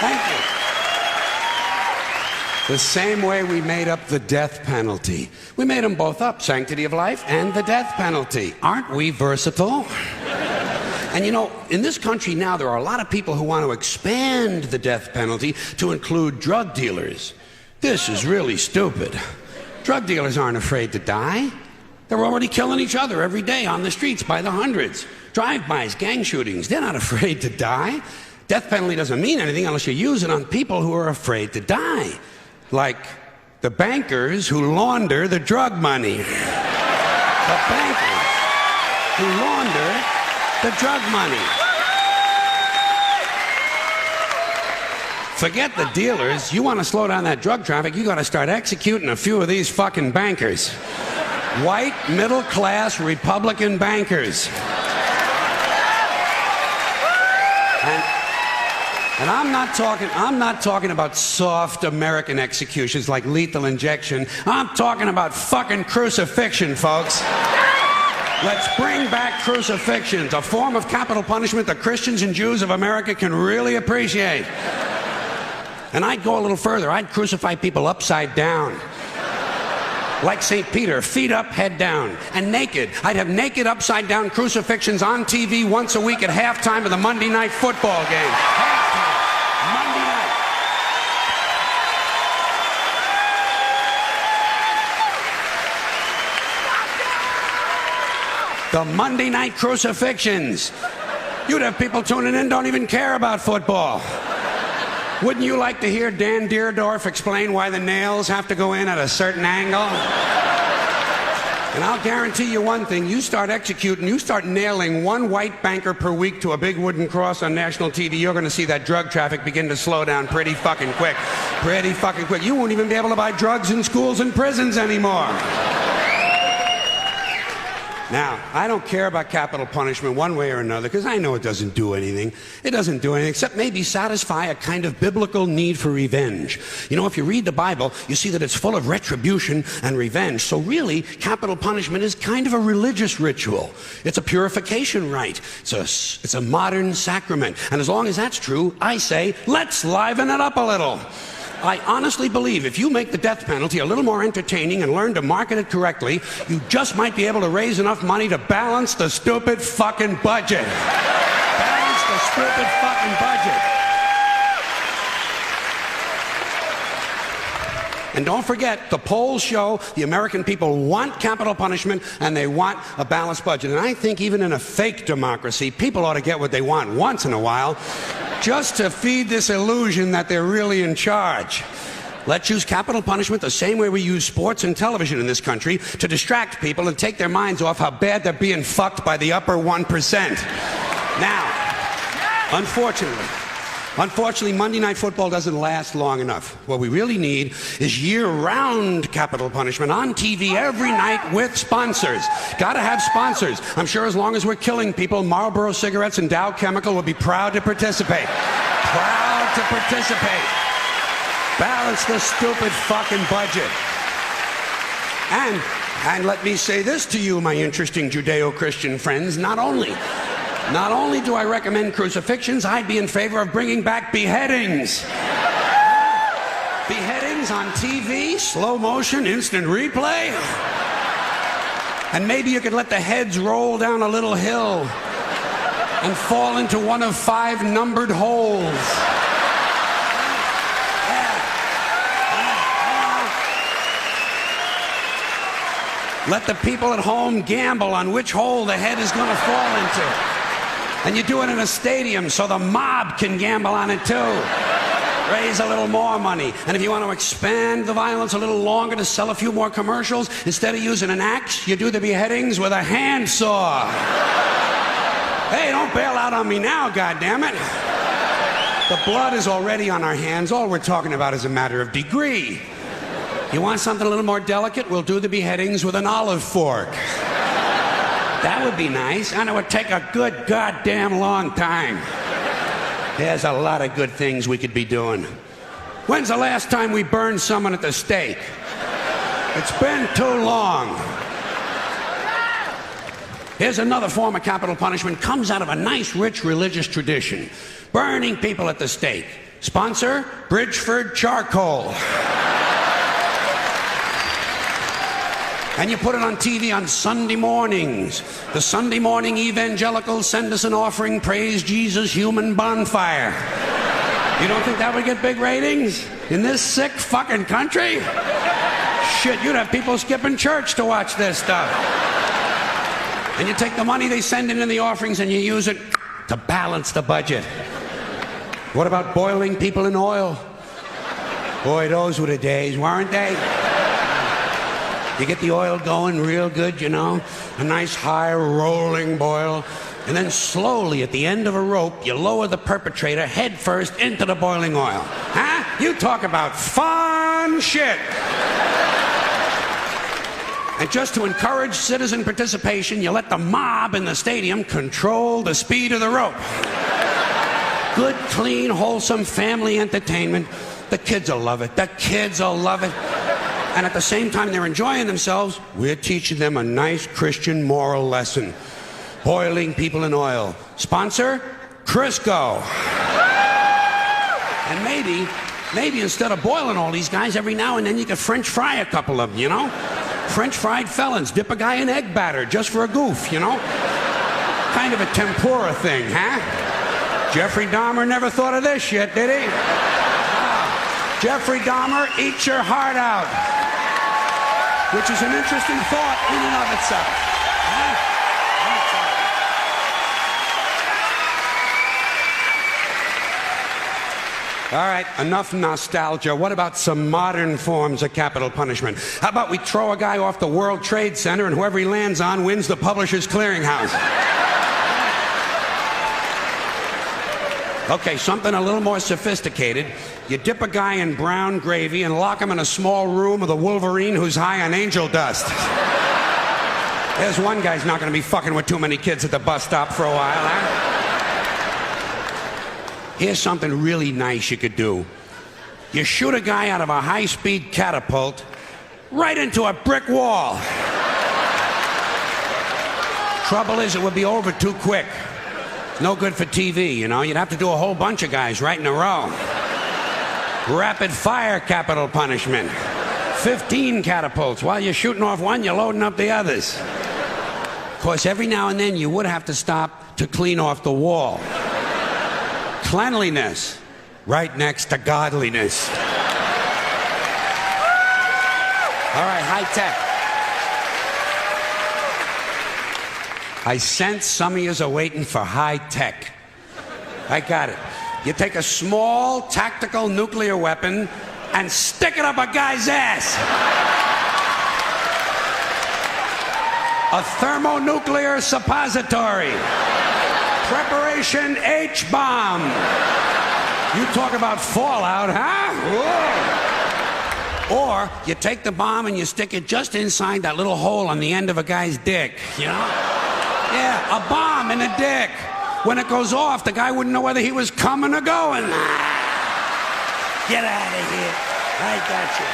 Thank you. The same way we made up the death penalty. We made them both up, sanctity of life and the death penalty. Aren't we versatile? And you know, in this country now, there are a lot of people who want to expand the death penalty to include drug dealers. This is really stupid. Drug dealers aren't afraid to die. They're already killing each other every day on the streets by the hundreds. Drive-bys, gang shootings, they're not afraid to die. Death penalty doesn't mean anything unless you use it on people who are afraid to die. Like the bankers who launder the drug money. The bankers who launder the drug money. Forget the dealers. You want to slow down that drug traffic, you got to start executing a few of these fucking bankers. White, middle-class Republican bankers. And I'm not talking about soft American executions like lethal injection. I'm talking about fucking crucifixion, folks. Let's bring back crucifixions, a form of capital punishment that Christians and Jews of America can really appreciate. And I'd go a little further. I'd crucify people upside down. Like St. Peter, feet up, head down, and naked. I'd have naked upside down crucifixions on TV once a week at halftime of the Monday night football game. Halftime, Monday night. The Monday night crucifixions. You'd have people tuning in, don't even care about football. Wouldn't you like to hear Dan Deerdorf explain why the nails have to go in at a certain angle? And I'll guarantee you one thing, you start executing, you start nailing one white banker per week to a big wooden cross on national TV, you're going to see that drug traffic begin to slow down pretty fucking quick. Pretty fucking quick. You won't even be able to buy drugs in schools and prisons anymore. Now, I don't care about capital punishment one way or another because I know it doesn't do anything. It doesn't do anything except maybe satisfy a kind of biblical need for revenge. You know, if you read the Bible, you see that it's full of retribution and revenge. So really, capital punishment is kind of a religious ritual. It's a purification rite. It's a modern sacrament. And as long as that's true, I say, let's liven it up a little. I honestly believe if you make the death penalty a little more entertaining and learn to market it correctly, you just might be able to raise enough money to balance the stupid fucking budget. Balance the stupid fucking budget. And don't forget, the polls show the American people want capital punishment and they want a balanced budget. And I think even in a fake democracy, people ought to get what they want once in a while, just to feed this illusion that they're really in charge. Let's use capital punishment the same way we use sports and television in this country to distract people and take their minds off how bad they're being fucked by the upper 1%. Now, Unfortunately, Monday Night Football doesn't last long enough. What we really need is year-round capital punishment on TV every night with sponsors. Gotta have sponsors. I'm sure as long as we're killing people, Marlboro Cigarettes and Dow Chemical will be proud to participate. Proud to participate. Balance the stupid fucking budget. And let me say this to you, my interesting Judeo-Christian friends, not only do I recommend crucifixions, I'd be in favor of bringing back beheadings. Beheadings on TV, slow motion, instant replay. And maybe you could let the heads roll down a little hill and fall into one of 5 numbered holes. Let the people at home gamble on which hole the head is going to fall into. And you do it in a stadium so the mob can gamble on it too. Raise a little more money. And if you want to expand the violence a little longer to sell a few more commercials, instead of using an axe, you do the beheadings with a handsaw. Hey, don't bail out on me now, goddammit. The blood is already on our hands. All we're talking about is a matter of degree. You want something a little more delicate? We'll do the beheadings with an olive fork. That would be nice, and it would take a good goddamn long time. There's a lot of good things we could be doing. When's the last time we burned someone at the stake? It's been too long. Here's another form of capital punishment. Comes out of a nice, rich religious tradition. Burning people at the stake. Sponsor, Bridgeford Charcoal. And you put it on TV on Sunday mornings. The Sunday morning evangelicals send us an offering, praise Jesus, human bonfire. You don't think that would get big ratings in this sick fucking country? Shit, you'd have people skipping church to watch this stuff. And you take the money they send in the offerings and you use it to balance the budget. What about boiling people in oil? Boy, those were the days, weren't they? You get the oil going real good, you know, a nice high rolling boil, and then slowly at the end of a rope, you lower the perpetrator head first into the boiling oil. Huh? You talk about fun shit. And just to encourage citizen participation, you let the mob in the stadium control the speed of the rope. Good, clean, wholesome family entertainment. The kids will love it. The kids will love it. And at the same time they're enjoying themselves, we're teaching them a nice Christian moral lesson. Boiling people in oil. Sponsor, Crisco. And maybe instead of boiling all these guys, every now and then you could French fry a couple of them, you know? French fried felons, dip a guy in egg batter just for a goof, you know? Kind of a tempura thing, huh? Jeffrey Dahmer never thought of this shit, did he? Jeffrey Dahmer, eat your heart out. Which is an interesting thought in and of itself. Huh? All right, enough nostalgia. What about some modern forms of capital punishment? How about we throw a guy off the World Trade Center and whoever he lands on wins the Publishers Clearinghouse? Okay, something a little more sophisticated. You dip a guy in brown gravy and lock him in a small room with a Wolverine who's high on angel dust. There's one guy's not going to be fucking with too many kids at the bus stop for a while, huh? Here's something really nice you could do. You shoot a guy out of a high-speed catapult right into a brick wall. Trouble is, it would be over too quick. No good for TV, you know. You'd have to do a whole bunch of guys right in a row. Rapid fire capital punishment. 15 catapults. While you're shooting off one, you're loading up the others. Of course, every now and then you would have to stop to clean off the wall. Cleanliness, right next to godliness. All right, high tech. I sense some of yous are waiting for high tech. I got it. You take a small tactical nuclear weapon and stick it up a guy's ass. A thermonuclear suppository. Preparation H-bomb. You talk about fallout, huh? Whoa. Or you take the bomb and you stick it just inside that little hole on the end of a guy's dick, you know? Yeah, a bomb in the dick. When it goes off, the guy wouldn't know whether he was coming or going. Get out of here. I got you.